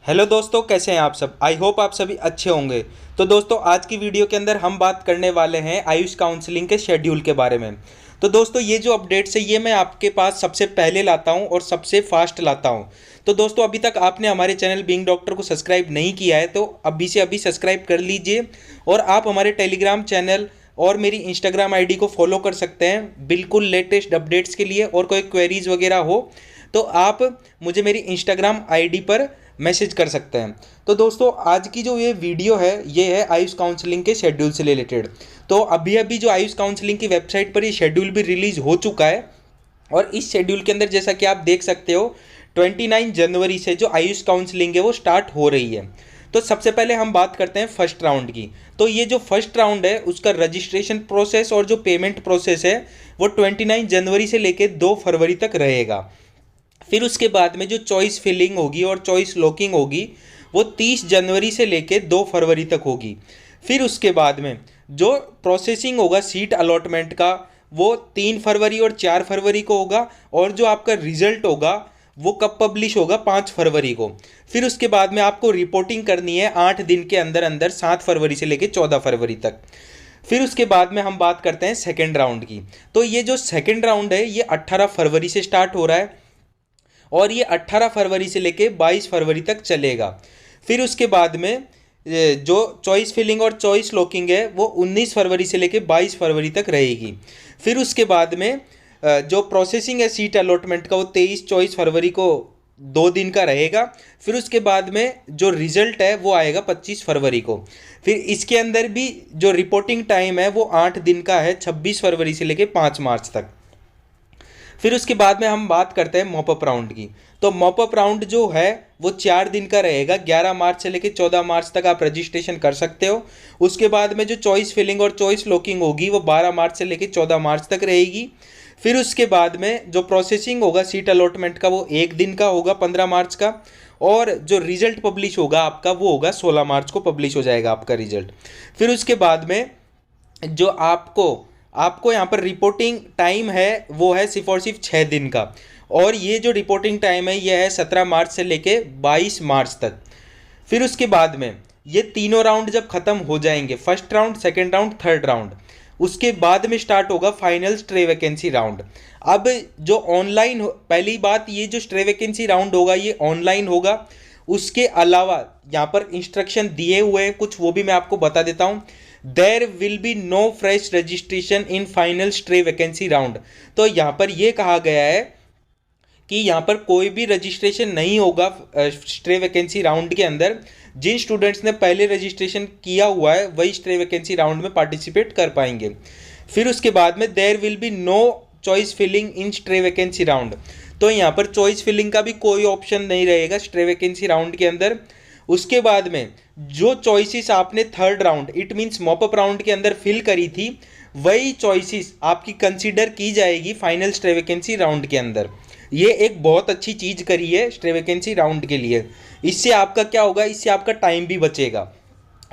Hello दोस्तों, कैसे हैं आप सब। आई होप आप सभी अच्छे होंगे। तो दोस्तों, आज की वीडियो के अंदर हम बात करने वाले हैं आयुष काउंसलिंग के शेड्यूल के बारे में। तो दोस्तों, ये जो अपडेट्स है ये मैं आपके पास सबसे पहले लाता हूं और सबसे फास्ट लाता हूं। तो दोस्तों, अभी तक आपने हमारे चैनल बीइंग डॉक्टर को सब्सक्राइब नहीं किया है तो अभी से अभी सब्सक्राइब कर लीजिए। और आप हमारे टेलीग्राम चैनल और मेरी इंस्टाग्राम आईडी को फॉलो कर सकते हैं बिल्कुल लेटेस्ट अपडेट्स के लिए। और कोई क्वेरीज वगैरह हो तो आप मुझे मेरी इंस्टाग्राम आईडी पर मैसेज कर सकते हैं। तो दोस्तों, आज की जो ये वीडियो है ये है आयुष काउंसलिंग के शेड्यूल से रिलेटेड। तो अभी अभी जो आयुष काउंसलिंग की वेबसाइट पर ये शेड्यूल भी रिलीज़ हो चुका है। और इस शेड्यूल के अंदर जैसा कि आप देख सकते हो 29 जनवरी से जो आयुष काउंसलिंग है वो स्टार्ट हो रही है। तो सबसे पहले हम बात करते हैं फर्स्ट राउंड की। तो ये जो फर्स्ट राउंड है उसका रजिस्ट्रेशन प्रोसेस और जो पेमेंट प्रोसेस है वो 29 जनवरी से लेकर 2 फरवरी तक रहेगा। फिर उसके बाद में जो चॉइस फिलिंग होगी और चॉइस लॉकिंग होगी वो 30 जनवरी से लेकर 2 फरवरी तक होगी। फिर उसके बाद में जो प्रोसेसिंग होगा सीट अलॉटमेंट का वो 3 फरवरी और 4 फरवरी को होगा। और जो आपका रिजल्ट होगा वो कब पब्लिश होगा, 5 फरवरी को। फिर उसके बाद में आपको रिपोर्टिंग करनी है 8 दिन के अंदर अंदर, 7 फरवरी से लेकर 14 फरवरी तक। फिर उसके बाद में हम बात करते हैं सेकेंड राउंड की। तो ये जो सेकेंड राउंड है ये 18 फरवरी से स्टार्ट हो रहा है और ये 18 फरवरी से लेके 22 फरवरी तक चलेगा। फिर उसके बाद में जो चॉइस फिलिंग और चॉइस लॉकिंग है वो 19 फरवरी से लेके 22 फरवरी तक रहेगी। फिर उसके बाद में जो प्रोसेसिंग है सीट अलॉटमेंट का वो 23-24 फरवरी को 2 दिन का रहेगा। फिर उसके बाद में जो रिजल्ट है वो आएगा 25 फरवरी को। फिर इसके अंदर भी जो रिपोर्टिंग टाइम है वो 8 दिन का है, 26 फरवरी से लेके 5 मार्च तक। फिर उसके बाद में हम बात करते हैं मॉपअप राउंड की। तो मॉपअप राउंड जो है वो 4 दिन का रहेगा, 11 मार्च से लेकर 14 मार्च तक आप रजिस्ट्रेशन कर सकते हो। उसके बाद में जो चॉइस फिलिंग और चॉइस लॉकिंग होगी वो 12 मार्च से लेकर 14 मार्च तक रहेगी। फिर उसके बाद में जो प्रोसेसिंग होगा सीट अलॉटमेंट का वो 1 दिन का होगा, 15 मार्च का। और जो रिजल्ट पब्लिश होगा आपका वो होगा 16 मार्च को पब्लिश हो जाएगा आपका रिजल्ट। फिर उसके बाद में जो आपको यहाँ पर रिपोर्टिंग टाइम है वो है सिर्फ और सिर्फ 6 दिन का। और ये जो रिपोर्टिंग टाइम है ये है 17 मार्च से लेके 22 मार्च तक। फिर उसके बाद में ये तीनों राउंड जब ख़त्म हो जाएंगे, first round, second round, third round, उसके बाद में स्टार्ट होगा फाइनल स्ट्रे वैकेंसी राउंड। अब जो ऑनलाइन पहली बात, ये जो स्ट्रे वैकेंसी राउंड होगा ये ऑनलाइन होगा। उसके अलावा यहाँ पर इंस्ट्रक्शन दिए हुए हैं कुछ, वो भी मैं आपको बता देता हूँ। There will be no fresh registration in final stray vacancy round. तो यहाँ पर यह कहा गया है कि यहाँ पर कोई भी रजिस्ट्रेशन नहीं होगा स्ट्रे वैकेंसी राउंड के अंदर। जिन स्टूडेंट्स ने पहले रजिस्ट्रेशन किया हुआ है वही स्ट्रे वैकेंसी राउंड में पार्टिसिपेट कर पाएंगे। फिर उसके बाद में there will be no choice filling in stray vacancy round. तो यहाँ पर चॉइस फिलिंग का भी कोई ऑप्शन नहीं रहेगा स्ट्रे वैकेंसी राउंड के अंदर। उसके बाद में जो चॉइसेस आपने third round it means mop up round के अंदर फिल करी थी वही चॉइसेस आपकी कंसीडर की जाएगी फाइनल स्ट्रे वैकेंसी राउंड के अंदर। ये एक बहुत अच्छी चीज़ करी है स्ट्रे वैकेंसी राउंड के लिए। इससे आपका क्या होगा, इससे आपका टाइम भी बचेगा।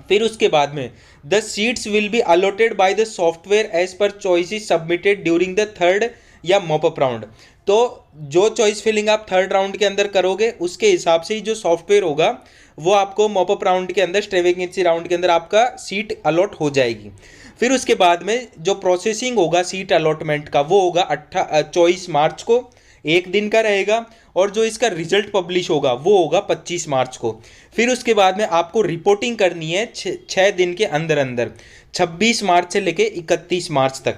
फिर उसके बाद में the seats will be allotted by the software as per choices submitted during the third या मॉपअप राउंड। तो जो चॉइस फिलिंग आप थर्ड राउंड के अंदर करोगे उसके हिसाब से ही जो सॉफ्टवेयर होगा वो आपको मॉपअप राउंड के अंदर स्ट्रे वैकेंसी राउंड के अंदर आपका सीट अलॉट हो जाएगी। फिर उसके बाद में जो प्रोसेसिंग होगा सीट अलॉटमेंट का वो होगा 24 मार्च को, 1 दिन का रहेगा। और जो इसका रिजल्ट पब्लिश होगा वो होगा 25 मार्च को। फिर उसके बाद में आपको रिपोर्टिंग करनी है 6 दिन के अंदर अंदर, 26 मार्च से लेके 31 मार्च तक।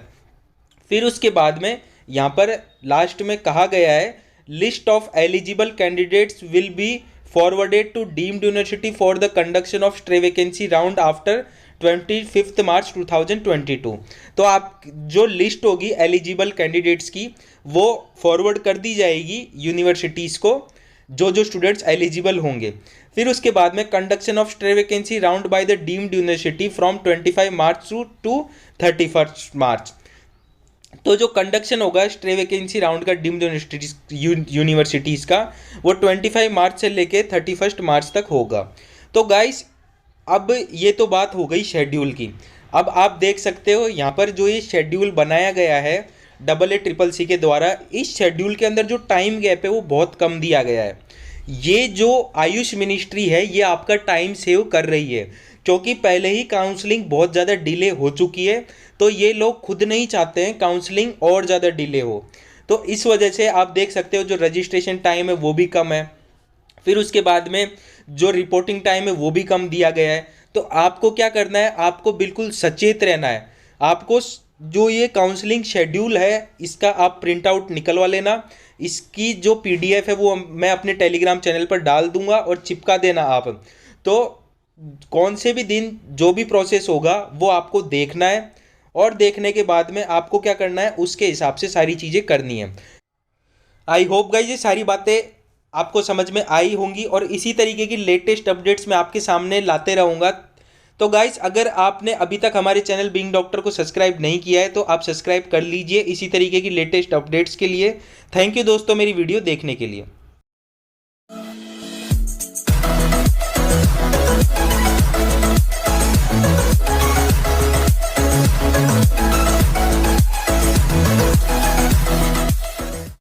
फिर उसके बाद में यहाँ पर लास्ट में कहा गया है list of eligible candidates will be forwarded to deemed university for the conduction of stray vacancy round after 25 मार्च 2022। तो आप जो लिस्ट होगी एलिजिबल कैंडिडेट्स की वो फॉरवर्ड कर दी जाएगी यूनिवर्सिटीज़ को, जो स्टूडेंट्स एलिजिबल होंगे। फिर उसके बाद में conduction of stray vacancy round by the deemed university from 25 March two 31 मार्च। तो जो कंडक्शन होगा स्ट्रे वैकेंसी राउंड का डीम्ड यूनिवर्सिटीज़ का, वो 25 मार्च से लेके 31 मार्च तक होगा। तो गाइस अब ये तो बात हो गई शेड्यूल की। अब आप देख सकते हो यहाँ पर जो ये शेड्यूल बनाया गया है AA CCC के द्वारा, इस शेड्यूल के अंदर जो टाइम गैप है वो बहुत कम दिया गया है। ये जो आयुष मिनिस्ट्री है ये आपका टाइम सेव कर रही है, क्योंकि पहले ही काउंसलिंग बहुत ज़्यादा डिले हो चुकी है। तो ये लोग खुद नहीं चाहते हैं काउंसलिंग और ज़्यादा डिले हो। तो इस वजह से आप देख सकते हो जो रजिस्ट्रेशन टाइम है वो भी कम है, फिर उसके बाद में जो रिपोर्टिंग टाइम है वो भी कम दिया गया है। तो आपको क्या करना है, आपको बिल्कुल सचेत रहना है। आपको जो ये काउंसलिंग शेड्यूल है इसका आप प्रिंट आउट निकलवा लेना। इसकी जो PDF है वो मैं अपने टेलीग्राम चैनल पर डाल दूंगा और चिपका देना आप। तो कौन से भी दिन जो भी प्रोसेस होगा वो आपको देखना है, और देखने के बाद में आपको क्या करना है उसके हिसाब से सारी चीज़ें करनी है। आई होप गाइस ये सारी बातें आपको समझ में आई होंगी, और इसी तरीके की लेटेस्ट अपडेट्स मैं आपके सामने लाते रहूँगा। तो गाइस अगर आपने अभी तक हमारे चैनल बीइंग डॉक्टर को सब्सक्राइब नहीं किया है तो आप सब्सक्राइब कर लीजिए इसी तरीके की लेटेस्ट अपडेट्स के लिए। थैंक यू दोस्तों मेरी वीडियो देखने के लिए।